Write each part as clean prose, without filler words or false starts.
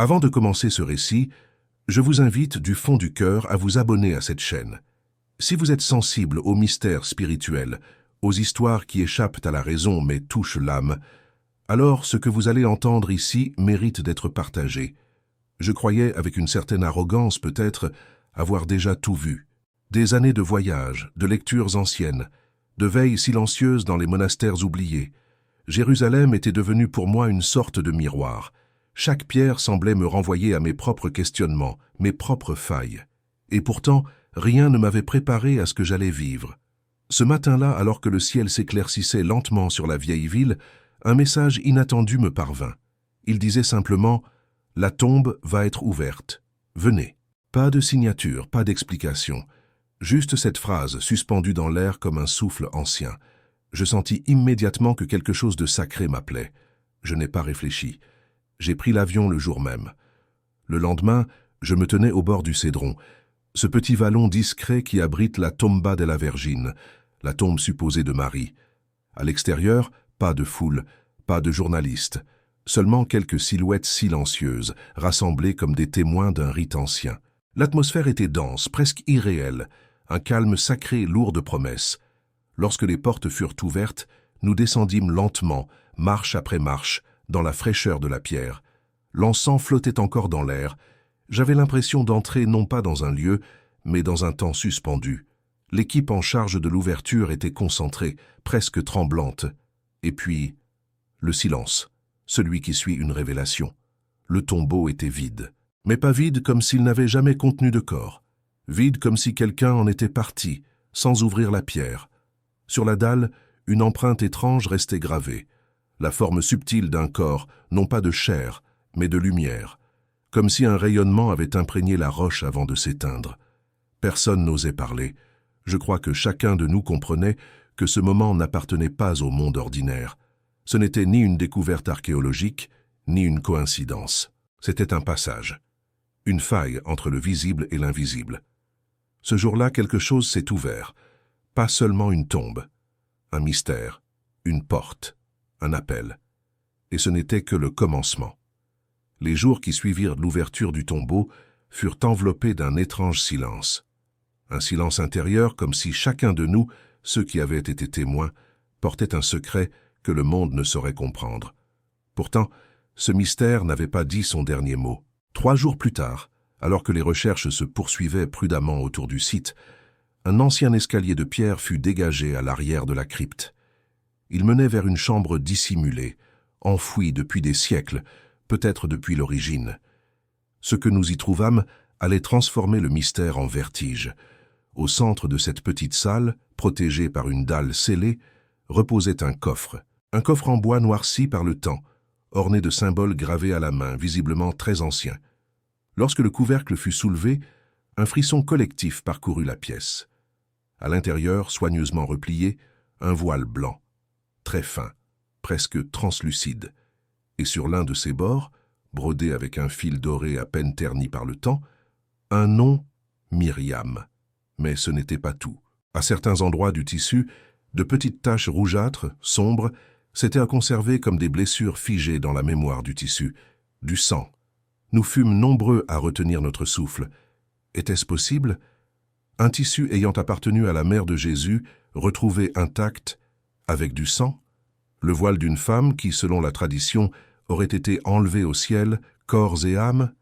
Avant de commencer ce récit, je vous invite du fond du cœur à vous abonner à cette chaîne. Si vous êtes sensible aux mystères spirituels, aux histoires qui échappent à la raison mais touchent l'âme, alors ce que vous allez entendre ici mérite d'être partagé. Je croyais, avec une certaine arrogance peut-être, avoir déjà tout vu. Des années de voyages, de lectures anciennes, de veilles silencieuses dans les monastères oubliés. Jérusalem était devenue pour moi une sorte de miroir. Chaque pierre semblait me renvoyer à mes propres questionnements, mes propres failles. Et pourtant, rien ne m'avait préparé à ce que j'allais vivre. Ce matin-là, alors que le ciel s'éclaircissait lentement sur la vieille ville, un message inattendu me parvint. Il disait simplement « La tombe va être ouverte. Venez ». Pas de signature, pas d'explication. Juste cette phrase suspendue dans l'air comme un souffle ancien. Je sentis immédiatement que quelque chose de sacré m'appelait. Je n'ai pas réfléchi. J'ai pris l'avion le jour même. Le lendemain, je me tenais au bord du Cédron, ce petit vallon discret qui abrite la Tomba della Vergine, la tombe supposée de Marie. À l'extérieur, pas de foule, pas de journalistes, seulement quelques silhouettes silencieuses, rassemblées comme des témoins d'un rite ancien. L'atmosphère était dense, presque irréelle, un calme sacré lourd de promesses. Lorsque les portes furent ouvertes, nous descendîmes lentement, marche après marche, dans la fraîcheur de la pierre. L'encens flottait encore dans l'air. J'avais l'impression d'entrer non pas dans un lieu, mais dans un temps suspendu. L'équipe en charge de l'ouverture était concentrée, presque tremblante. Et puis, le silence, celui qui suit une révélation. Le tombeau était vide. Mais pas vide comme s'il n'avait jamais contenu de corps. Vide comme si quelqu'un en était parti, sans ouvrir la pierre. Sur la dalle, une empreinte étrange restait gravée. La forme subtile d'un corps, non pas de chair, mais de lumière. Comme si un rayonnement avait imprégné la roche avant de s'éteindre. Personne n'osait parler. Je crois que chacun de nous comprenait que ce moment n'appartenait pas au monde ordinaire. Ce n'était ni une découverte archéologique, ni une coïncidence. C'était un passage. Une faille entre le visible et l'invisible. Ce jour-là, quelque chose s'est ouvert. Pas seulement une tombe. Un mystère, une porte, un appel. Et ce n'était que le commencement. Les jours qui suivirent l'ouverture du tombeau furent enveloppés d'un étrange silence. Un silence intérieur comme si chacun de nous, ceux qui avaient été témoins, portait un secret que le monde ne saurait comprendre. Pourtant, ce mystère n'avait pas dit son dernier mot. 3 jours plus tard, alors que les recherches se poursuivaient prudemment autour du site, un ancien escalier de pierre fut dégagé à l'arrière de la crypte. Il menait vers une chambre dissimulée, enfouie depuis des siècles, peut-être depuis l'origine. Ce que nous y trouvâmes allait transformer le mystère en vertige. Au centre de cette petite salle, protégée par une dalle scellée, reposait un coffre en bois noirci par le temps, orné de symboles gravés à la main, visiblement très anciens. Lorsque le couvercle fut soulevé, un frisson collectif parcourut la pièce. À l'intérieur, soigneusement replié, un voile blanc, très fin, presque translucide, et sur l'un de ses bords, brodé avec un fil doré à peine terni par le temps, un nom, Myriam. Mais ce n'était pas tout. À certains endroits du tissu, de petites taches rougeâtres, sombres, s'étaient à conserver comme des blessures figées dans la mémoire du tissu, du sang. Nous fûmes nombreux à retenir notre souffle. Était-ce possible? Un tissu ayant appartenu à la mère de Jésus, retrouvé intact, avec du sang? Le voile d'une femme qui, selon la tradition, aurait été enlevé au ciel, corps et âme?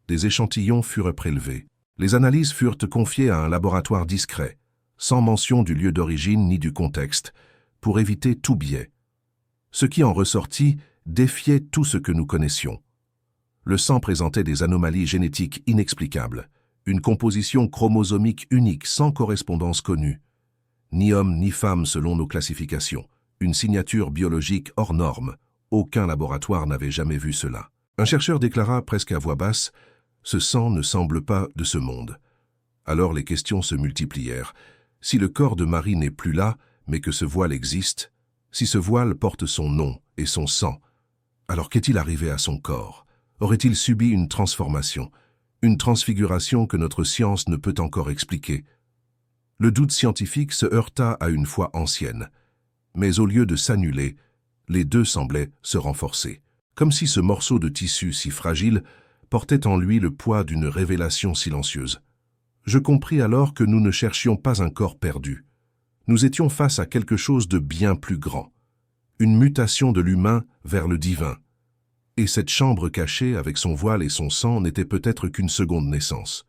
Des échantillons furent prélevés. Les analyses furent confiées à un laboratoire discret, sans mention du lieu d'origine ni du contexte, pour éviter tout biais. Ce qui en ressortit défiait tout ce que nous connaissions. Le sang présentait des anomalies génétiques inexplicables, une composition chromosomique unique sans correspondance connue. Ni homme ni femme selon nos classifications, une signature biologique hors norme. Aucun laboratoire n'avait jamais vu cela. Un chercheur déclara presque à voix basse « Ce sang ne semble pas de ce monde ». Alors les questions se multiplièrent. Si le corps de Marie n'est plus là, mais que ce voile existe, si ce voile porte son nom et son sang, alors qu'est-il arrivé à son corps? Aurait-il subi une transfiguration que notre science ne peut encore expliquer? Le doute scientifique se heurta à une foi ancienne, mais au lieu de s'annuler, les deux semblaient se renforcer. comme si ce morceau de tissu si fragile portait en lui le poids d'une révélation silencieuse. Je compris alors que nous ne cherchions pas un corps perdu. Nous étions face à quelque chose de bien plus grand, une mutation de l'humain vers le divin. Et cette chambre cachée avec son voile et son sang n'était peut-être qu'une seconde naissance.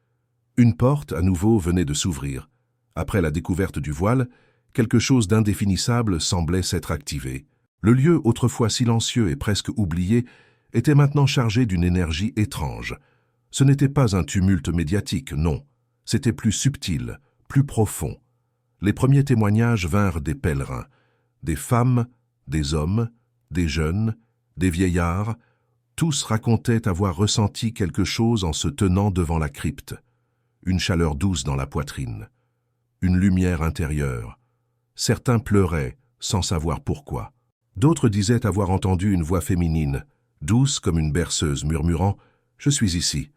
Une porte, à nouveau, venait de s'ouvrir. Après la découverte du voile, quelque chose d'indéfinissable semblait s'être activé. Le lieu, autrefois silencieux et presque oublié, était maintenant chargé d'une énergie étrange. Ce n'était pas un tumulte médiatique, non. C'était plus subtil, plus profond. Les premiers témoignages vinrent des pèlerins, des femmes, des hommes, des jeunes, des vieillards. Tous racontaient avoir ressenti quelque chose en se tenant devant la crypte. Une chaleur douce dans la poitrine, une lumière intérieure. Certains pleuraient, sans savoir pourquoi. D'autres disaient avoir entendu une voix féminine, douce comme une berceuse, murmurant « Je suis ici ».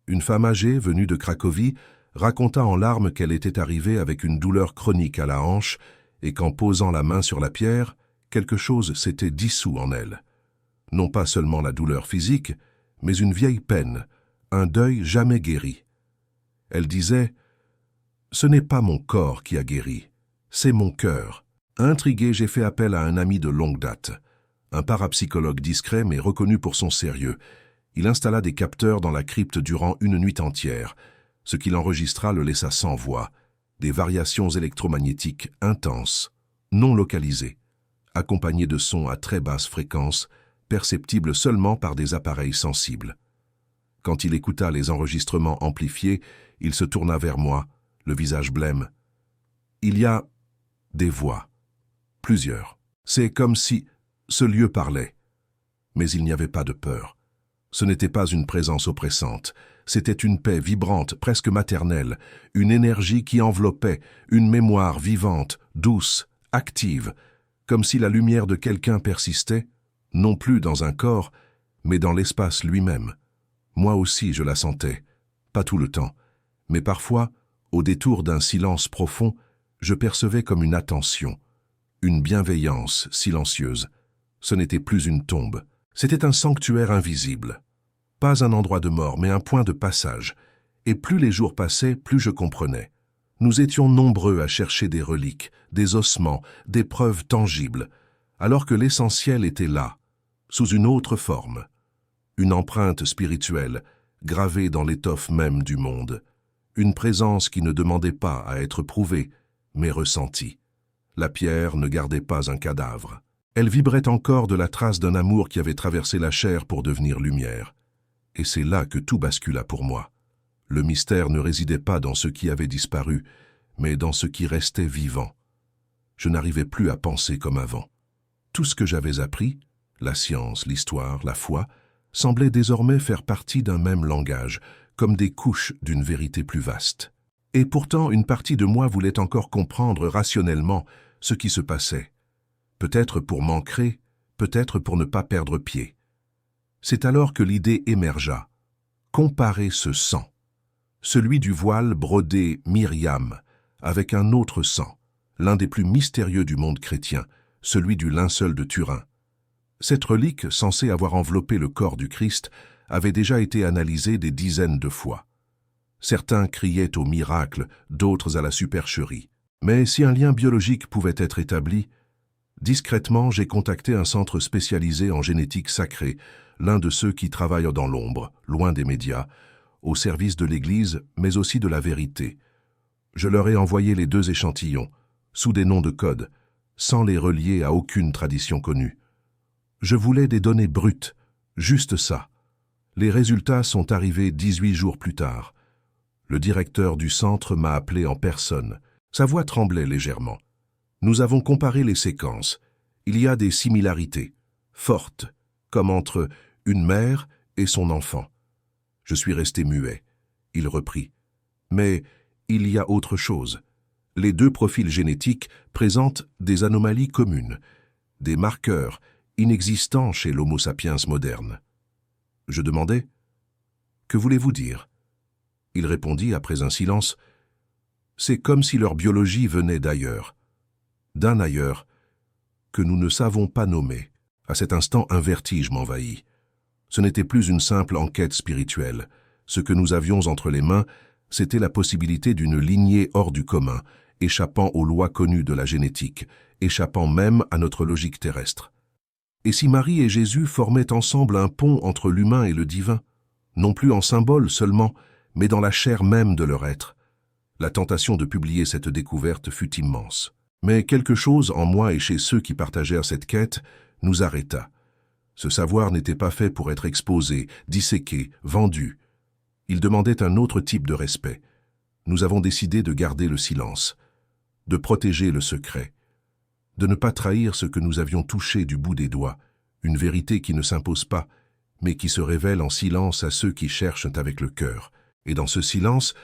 Une femme âgée, venue de Cracovie, raconta en larmes qu'elle était arrivée avec une douleur chronique à la hanche et qu'en posant la main sur la pierre, quelque chose s'était dissous en elle. Non pas seulement la douleur physique, mais une vieille peine, un deuil jamais guéri. Elle disait « Ce n'est pas mon corps qui a guéri, c'est mon cœur ». Intrigué, j'ai fait appel à un ami de longue date, un parapsychologue discret mais reconnu pour son sérieux. Il installa des capteurs dans la crypte durant une nuit entière. Ce qu'il enregistra le laissa sans voix, des variations électromagnétiques intenses, non localisées, accompagnées de sons à très basse fréquence, perceptibles seulement par des appareils sensibles. Quand il écouta les enregistrements amplifiés, il se tourna vers moi, le visage blême. Il y a des voix, plusieurs. C'est comme si ce lieu parlait. Mais il n'y avait pas de peur. Ce n'était pas une présence oppressante. C'était une paix vibrante, presque maternelle, une énergie qui enveloppait, une mémoire vivante, douce, active, comme si la lumière de quelqu'un persistait, non plus dans un corps, mais dans l'espace lui-même. Moi aussi je la sentais, pas tout le temps, mais parfois, au détour d'un silence profond, je percevais comme une attention, une bienveillance silencieuse. Ce n'était plus une tombe, c'était un sanctuaire invisible. Pas un endroit de mort, mais un point de passage. Et plus les jours passaient, plus je comprenais. Nous étions nombreux à chercher des reliques, des ossements, des preuves tangibles, alors que l'essentiel était là, sous une autre forme. Une empreinte spirituelle, gravée dans l'étoffe même du monde. Une présence qui ne demandait pas à être prouvée, mais ressentie. La pierre ne gardait pas un cadavre. Elle vibrait encore de la trace d'un amour qui avait traversé la chair pour devenir lumière. Et c'est là que tout bascula pour moi. Le mystère ne résidait pas dans ce qui avait disparu, mais dans ce qui restait vivant. Je n'arrivais plus à penser comme avant. Tout ce que j'avais appris, la science, l'histoire, la foi, semblait désormais faire partie d'un même langage, comme des couches d'une vérité plus vaste. Et pourtant, une partie de moi voulait encore comprendre rationnellement ce qui se passait. Peut-être pour m'ancrer, peut-être pour ne pas perdre pied. C'est alors que l'idée émergea. Comparer ce sang, celui du voile brodé Myriam, avec un autre sang, l'un des plus mystérieux du monde chrétien, celui du linceul de Turin. Cette relique, censée avoir enveloppé le corps du Christ, avait déjà été analysée des dizaines de fois. Certains criaient au miracle, d'autres à la supercherie. Mais si un lien biologique pouvait être établi, discrètement, j'ai contacté un centre spécialisé en génétique sacrée, l'un de ceux qui travaillent dans l'ombre, loin des médias, au service de l'Église, mais aussi de la vérité. Je leur ai envoyé les 2 échantillons, sous des noms de code, sans les relier à aucune tradition connue. Je voulais des données brutes, juste ça. Les résultats sont arrivés 18 jours plus tard. Le directeur du centre m'a appelé en personne. Sa voix tremblait légèrement. Nous avons comparé les séquences. Il y a des similarités, fortes, comme entre une mère et son enfant. Je suis resté muet. Il reprit. Mais il y a autre chose. Les 2 profils génétiques présentent des anomalies communes, des marqueurs inexistants chez l'Homo sapiens moderne. Je demandai « Que voulez-vous dire ?» Il répondit après un silence « C'est comme si leur biologie venait d'ailleurs, d'un ailleurs, que nous ne savons pas nommer. » À cet instant, un vertige m'envahit. Ce n'était plus une simple enquête spirituelle. Ce que nous avions entre les mains, c'était la possibilité d'une lignée hors du commun, échappant aux lois connues de la génétique, échappant même à notre logique terrestre. Et si Marie et Jésus formaient ensemble un pont entre l'humain et le divin, non plus en symbole seulement, mais dans la chair même de leur être? La tentation de publier cette découverte fut immense. Mais quelque chose en moi et chez ceux qui partagèrent cette quête nous arrêta. Ce savoir n'était pas fait pour être exposé, disséqué, vendu. Il demandait un autre type de respect. Nous avons décidé de garder le silence, de protéger le secret, de ne pas trahir ce que nous avions touché du bout des doigts, une vérité qui ne s'impose pas, mais qui se révèle en silence à ceux qui cherchent avec le cœur. Et dans ce silence,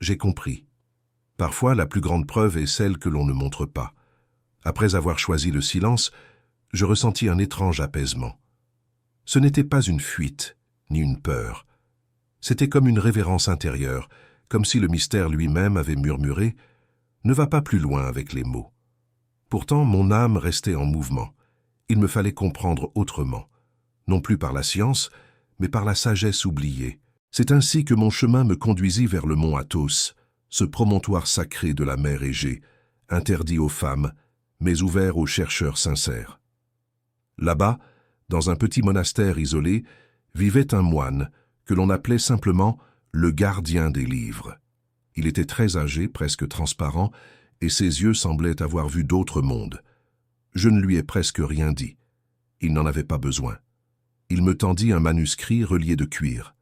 j'ai compris. Parfois, la plus grande preuve est celle que l'on ne montre pas. Après avoir choisi le silence, je ressentis un étrange apaisement. Ce n'était pas une fuite, ni une peur. C'était comme une révérence intérieure, comme si le mystère lui-même avait murmuré « Ne va pas plus loin avec les mots ». Pourtant, mon âme restait en mouvement. Il me fallait comprendre autrement, non plus par la science, mais par la sagesse oubliée. C'est ainsi que mon chemin me conduisit vers le mont Athos, ce promontoire sacré de la mer Égée, interdit aux femmes, mais ouvert aux chercheurs sincères. Là-bas, dans un petit monastère isolé, vivait un moine que l'on appelait simplement le gardien des livres. Il était très âgé, presque transparent, et ses yeux semblaient avoir vu d'autres mondes. Je ne lui ai presque rien dit. Il n'en avait pas besoin. Il me tendit un manuscrit relié de cuir,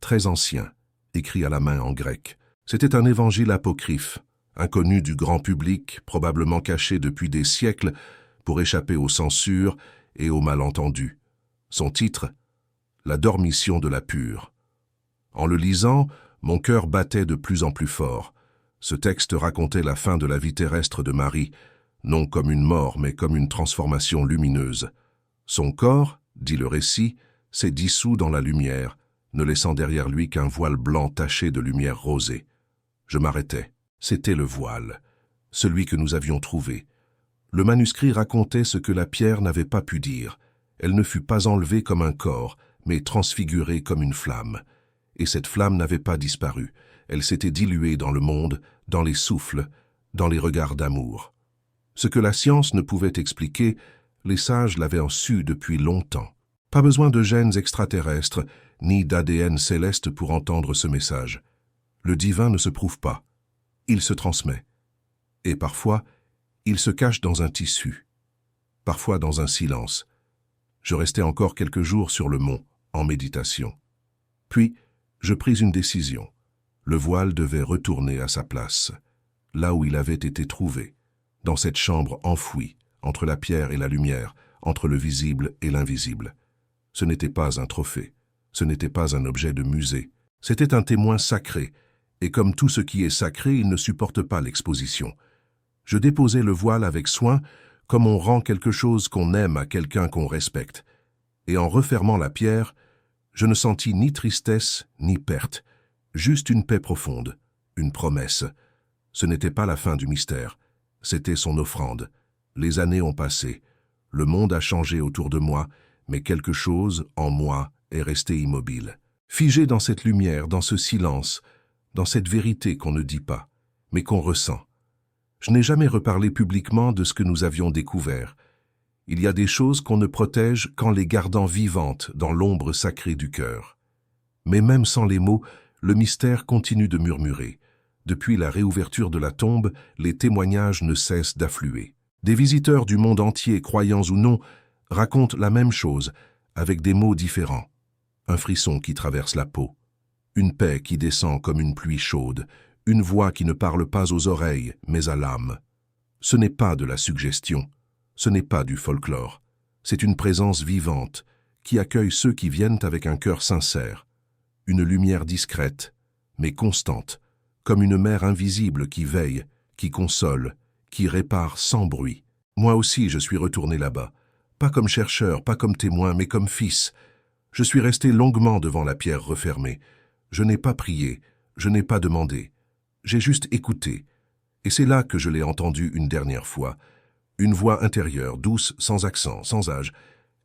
très ancien, écrit à la main en grec. C'était un évangile apocryphe, inconnu du grand public, probablement caché depuis des siècles pour échapper aux censures et aux malentendus. Son titre, La Dormition de la Pure. En le lisant, mon cœur battait de plus en plus fort. Ce texte racontait la fin de la vie terrestre de Marie, non comme une mort, mais comme une transformation lumineuse. Son corps, dit le récit, s'est dissous dans la lumière, ne laissant derrière lui qu'un voile blanc taché de lumière rosée. Je m'arrêtai. C'était le voile, celui que nous avions trouvé. Le manuscrit racontait ce que la pierre n'avait pas pu dire. Elle ne fut pas enlevée comme un corps, mais transfigurée comme une flamme. Et cette flamme n'avait pas disparu. Elle s'était diluée dans le monde, dans les souffles, dans les regards d'amour. Ce que la science ne pouvait expliquer, les sages l'avaient su depuis longtemps. Pas besoin de gènes extraterrestres, ni d'ADN céleste pour entendre ce message. Le divin ne se prouve pas, il se transmet. Et parfois, il se cache dans un tissu, parfois dans un silence. Je restai encore quelques jours sur le mont, en méditation. Puis, je pris une décision. Le voile devait retourner à sa place, là où il avait été trouvé, dans cette chambre enfouie, entre la pierre et la lumière, entre le visible et l'invisible. Ce n'était pas un trophée, ce n'était pas un objet de musée, c'était un témoin sacré, et comme tout ce qui est sacré, il ne supporte pas l'exposition. Je déposai le voile avec soin, comme on rend quelque chose qu'on aime à quelqu'un qu'on respecte. Et en refermant la pierre, je ne sentis ni tristesse ni perte, juste une paix profonde, une promesse. Ce n'était pas la fin du mystère, c'était son offrande. Les années ont passé, le monde a changé autour de moi, mais quelque chose, en moi, est resté immobile. Figé dans cette lumière, dans ce silence, dans cette vérité qu'on ne dit pas, mais qu'on ressent. Je n'ai jamais reparlé publiquement de ce que nous avions découvert. Il y a des choses qu'on ne protège qu'en les gardant vivantes dans l'ombre sacrée du cœur. Mais même sans les mots, le mystère continue de murmurer. Depuis la réouverture de la tombe, les témoignages ne cessent d'affluer. Des visiteurs du monde entier, croyants ou non, racontent la même chose, avec des mots différents. Un frisson qui traverse la peau, une paix qui descend comme une pluie chaude, une voix qui ne parle pas aux oreilles, mais à l'âme. Ce n'est pas de la suggestion, ce n'est pas du folklore, c'est une présence vivante qui accueille ceux qui viennent avec un cœur sincère, une lumière discrète, mais constante, comme une mère invisible qui veille, qui console, qui répare sans bruit. Moi aussi je suis retourné là-bas, pas comme chercheur, pas comme témoin, mais comme fils. Je suis resté longuement devant la pierre refermée. Je n'ai pas prié, je n'ai pas demandé. J'ai juste écouté. Et c'est là que je l'ai entendu une dernière fois. Une voix intérieure, douce, sans accent, sans âge.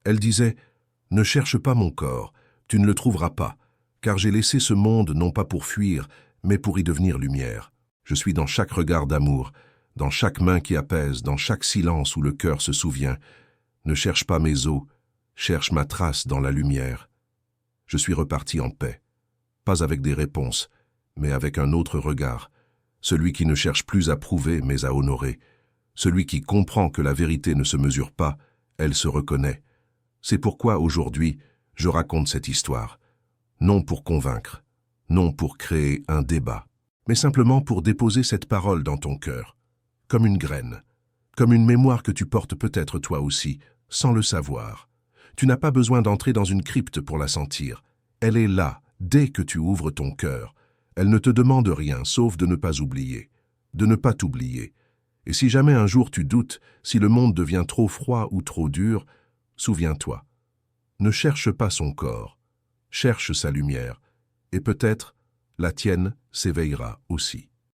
Elle disait « Ne cherche pas mon corps, tu ne le trouveras pas, car j'ai laissé ce monde non pas pour fuir, mais pour y devenir lumière. Je suis dans chaque regard d'amour, dans chaque main qui apaise, dans chaque silence où le cœur se souvient. Ne cherche pas mes os, cherche ma trace dans la lumière. » Je suis reparti en paix, pas avec des réponses, mais avec un autre regard, celui qui ne cherche plus à prouver mais à honorer, celui qui comprend que la vérité ne se mesure pas, elle se reconnaît. C'est pourquoi aujourd'hui, je raconte cette histoire, non pour convaincre, non pour créer un débat, mais simplement pour déposer cette parole dans ton cœur, comme une graine, comme une mémoire que tu portes peut-être toi aussi, sans le savoir. Tu n'as pas besoin d'entrer dans une crypte pour la sentir. Elle est là, dès que tu ouvres ton cœur. Elle ne te demande rien, sauf de ne pas oublier, de ne pas t'oublier. Et si jamais un jour tu doutes, si le monde devient trop froid ou trop dur, souviens-toi. Ne cherche pas son corps, cherche sa lumière, et peut-être la tienne s'éveillera aussi.